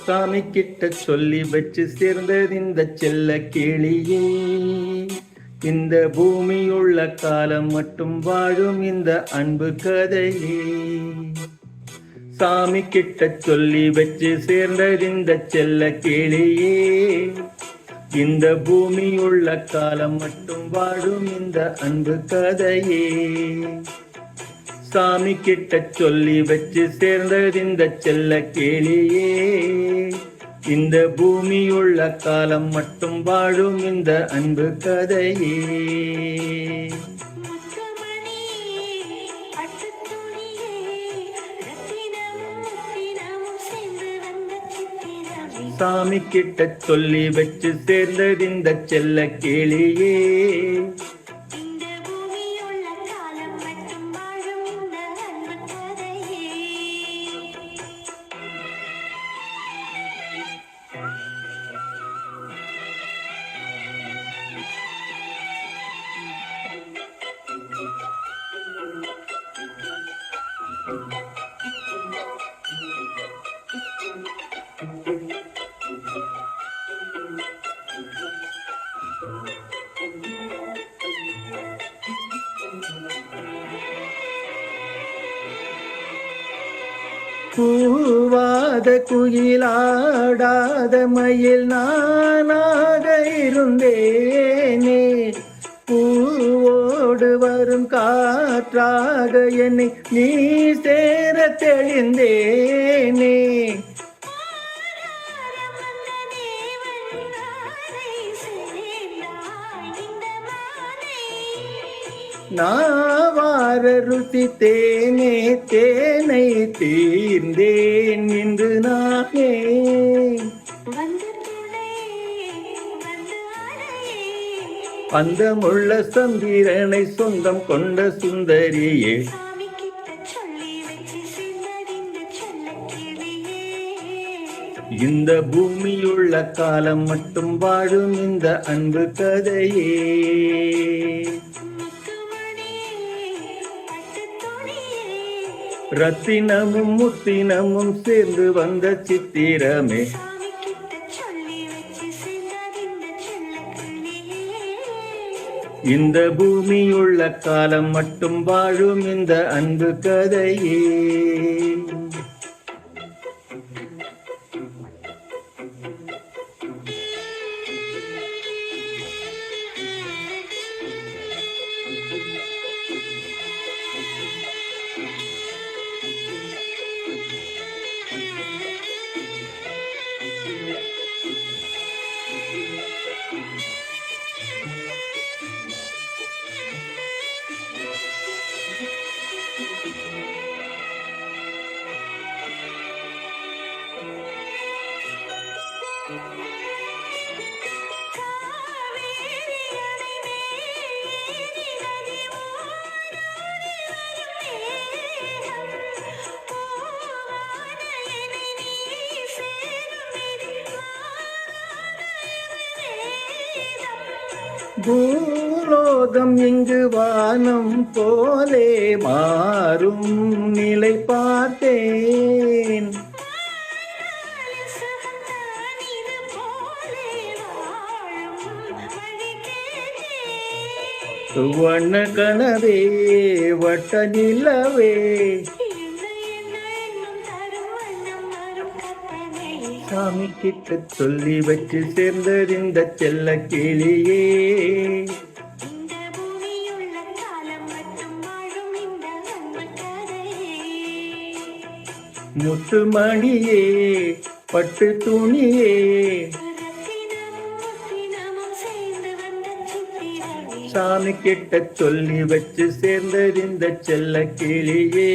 சாமி கிட்ட சொல்லி வச்சு சேர்ந்தது இந்த செல்ல கிளியே. இந்த பூமியுள்ள காலம் மட்டும் வாழும் இந்த அன்பு கதையே. சாமி கிட்ட சொல்லி வச்சு சேர்ந்தது இந்த செல்ல கிளியே. இந்த பூமியுள்ள காலம் மட்டும் வாழும் இந்த அன்பு கதையே. சாமி கிட்ட சொல்லி வச்சு சேர்ந்தது இந்த செல்ல கிளியே. இந்த பூமியுள்ள காலம் மட்டும் வாழும் இந்த அன்பு கதையே. சாமி கிட்ட சொல்லி வச்சு சேர்ந்தது இந்த செல்ல கிளியே. கூவாத குயிலாடாத மயில் நானாக இருந்தேனே. பூவோடு வரும் காற்றாக என்னை நீ சேர தெளிந்தேனே. நாவார ருசி தேனே தேனை தீர்ந்தேன் இன்று நானே. அந்தமுள்ள சந்திரனை சொந்தம் கொண்ட சுந்தரியே. இந்த பூமியுள்ள காலம் மட்டும் வாழும் இந்த அன்பு கதையே. ரத்தினமும் முத்தினமும் சேர்ந்து வந்த சித்திரமே. இந்த பூமியுள்ள காலம் மட்டும் வாழும் இந்த அன்பு கதையே. பூலோகம் இங்கு வானம் போலே மாறும் நிலை பார்த்தேன். வண்ண கனவே வட்ட நிலவே. சாமி கிட்ட சொல்லி வச்சு சேர்ந்தது இந்த செல்ல கிளியே. முத்துமணியே பட்டு துணியே. சாமி கிட்ட சொல்லி வச்சு சேர்ந்தது இந்த செல்ல கிளியே.